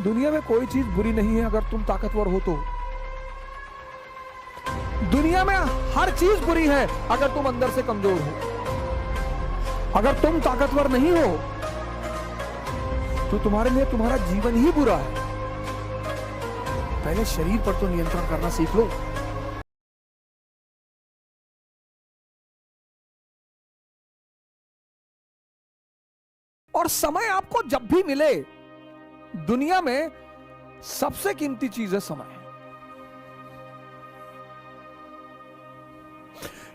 दुनिया में कोई चीज बुरी नहीं है अगर तुम ताकतवर हो तो। दुनिया में हर चीज बुरी है अगर तुम अंदर से कमजोर हो। अगर तुम ताकतवर नहीं हो तो तुम्हारे लिए तुम्हारा जीवन ही बुरा है। पहले शरीर पर तो नियंत्रण करना सीख लो। और समय आपको जब भी मिले, दुनिया में सबसे कीमती चीज है समय।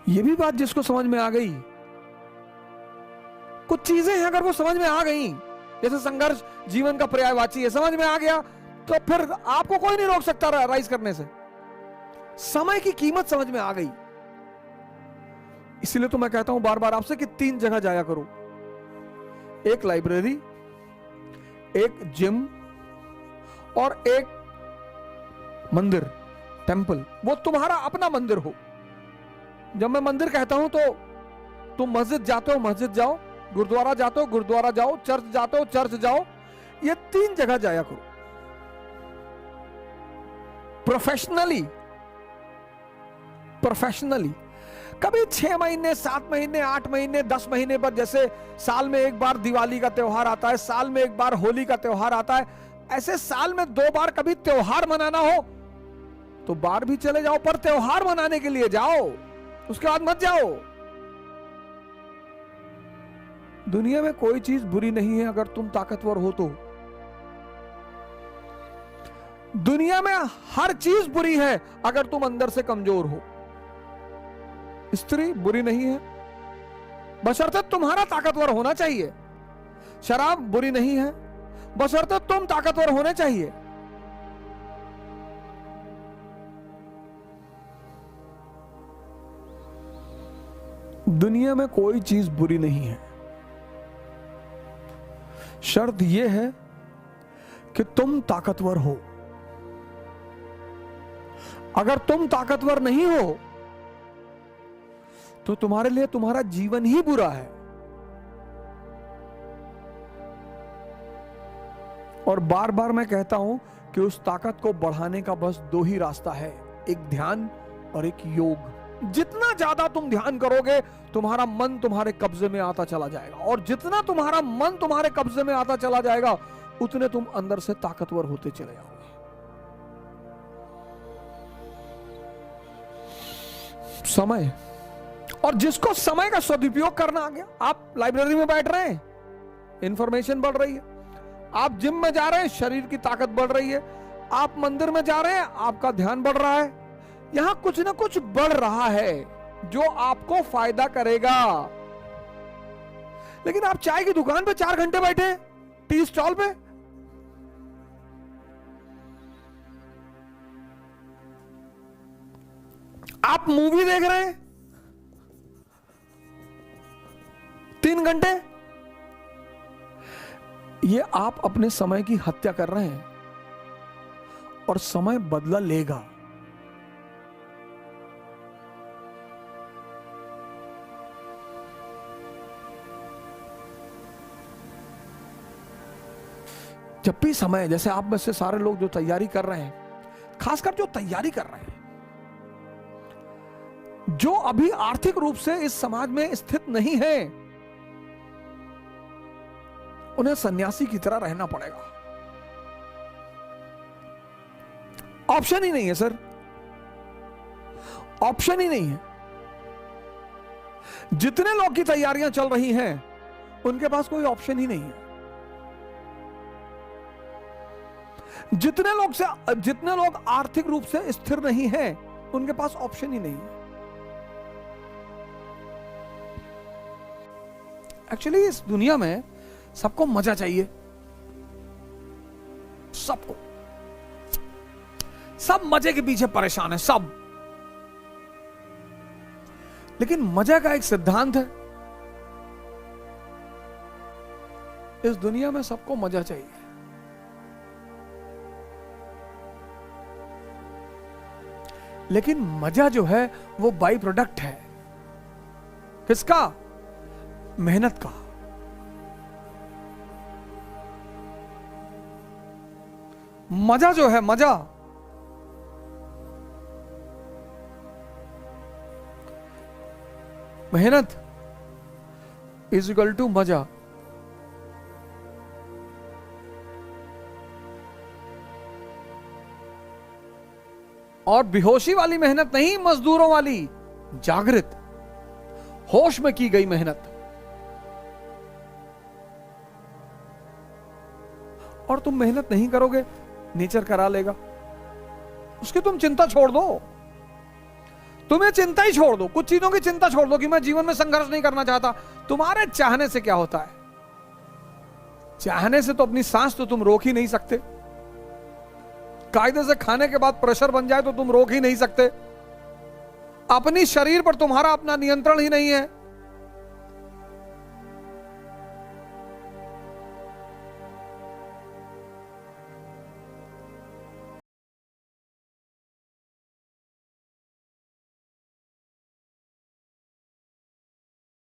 यह भी बात जिसको समझ में आ गई, कुछ चीजें हैं अगर वो समझ में आ गई, जैसे संघर्ष जीवन का पर्यायवाची है, समझ में आ गया तो फिर आपको कोई नहीं रोक सकता राइज करने से। समय की कीमत समझ में आ गई। इसलिए तो मैं कहता हूं बार बार आपसे कि 3 जगह जाया करो, एक लाइब्रेरी, एक जिम और एक मंदिर, टेंपल। वो तुम्हारा अपना मंदिर हो। जब मैं मंदिर कहता हूं तो तुम मस्जिद जाते हो, मस्जिद जाओ, गुरुद्वारा जाते हो, गुरुद्वारा जाओ, चर्च जाते हो, चर्च जाओ। ये 3 जगह जाया करो। प्रोफेशनली कभी 6 महीने, 7 महीने, 8 महीने, 10 महीने पर, जैसे साल में एक बार दिवाली का त्योहार आता है, साल में एक बार होली का त्योहार आता है, ऐसे साल में 2 बार कभी त्योहार मनाना हो तो बाहर भी चले जाओ, पर त्योहार मनाने के लिए जाओ, उसके बाद मत जाओ। दुनिया में कोई चीज बुरी नहीं है अगर तुम ताकतवर हो तो। दुनिया में हर चीज बुरी है अगर तुम अंदर से कमजोर हो। स्त्री बुरी नहीं है बशर्ते तुम्हारा ताकतवर होना चाहिए। शराब बुरी नहीं है बशर्ते तुम ताकतवर होने चाहिए। दुनिया में कोई चीज बुरी नहीं है, शर्त यह है कि तुम ताकतवर हो। अगर तुम ताकतवर नहीं हो तो तुम्हारे लिए तुम्हारा जीवन ही बुरा है। और बार बार मैं कहता हूं कि उस ताकत को बढ़ाने का बस 2 ही रास्ता है, एक ध्यान और एक योग। जितना ज्यादा तुम ध्यान करोगे तुम्हारा मन तुम्हारे कब्जे में आता चला जाएगा, और जितना तुम्हारा मन तुम्हारे कब्जे में आता चला जाएगा उतने तुम अंदर से ताकतवर होते चले जाओगे। समय, और जिसको समय का सदुपयोग करना आ गया, आप लाइब्रेरी में बैठ रहे हैं, इंफॉर्मेशन बढ़ रही है। आप जिम में जा रहे हैं, शरीर की ताकत बढ़ रही है। आप मंदिर में जा रहे हैं, आपका ध्यान बढ़ रहा है। यहां कुछ ना कुछ बढ़ रहा है जो आपको फायदा करेगा। लेकिन आप चाय की दुकान पे 4 घंटे बैठे, टी स्टॉल पे, आप मूवी देख रहे हैं 3 घंटे, ये आप अपने समय की हत्या कर रहे हैं और समय बदला लेगा। जब भी समय, जैसे आप में से सारे लोग जो तैयारी कर रहे हैं, खासकर जो तैयारी कर रहे हैं, जो अभी आर्थिक रूप से इस समाज में स्थित नहीं है, उन्हें सन्यासी की तरह रहना पड़ेगा। ऑप्शन ही नहीं है सर, ऑप्शन ही नहीं है। जितने लोग की तैयारियां चल रही हैं उनके पास कोई ऑप्शन ही नहीं है। जितने लोग आर्थिक रूप से स्थिर नहीं हैं उनके पास ऑप्शन ही नहीं है। एक्चुअली इस दुनिया में सबको मजा चाहिए, सबको, सब मजे के पीछे परेशान है सब। लेकिन मजा का एक सिद्धांत है, इस दुनिया में सबको मजा चाहिए। लेकिन मजा जो है वो बाई प्रोडक्ट है किसका? मेहनत का। मजा जो है, मजा, मेहनत इज इक्वल टू मजा। और बेहोशी वाली मेहनत नहीं, मजदूरों वाली, जागृत होश में की गई मेहनत। और तुम मेहनत नहीं करोगे, नेचर करा लेगा। उसकी तुम चिंता छोड़ दो, तुम्हें चिंता ही छोड़ दो, कुछ चीजों की चिंता छोड़ दो कि मैं जीवन में संघर्ष नहीं करना चाहता। तुम्हारे चाहने से क्या होता है? चाहने से तो अपनी सांस तो तुम रोक ही नहीं सकते। कायदे से खाने के बाद प्रेशर बन जाए तो तुम रोक ही नहीं सकते। अपनी शरीर पर तुम्हारा अपना नियंत्रण ही नहीं है।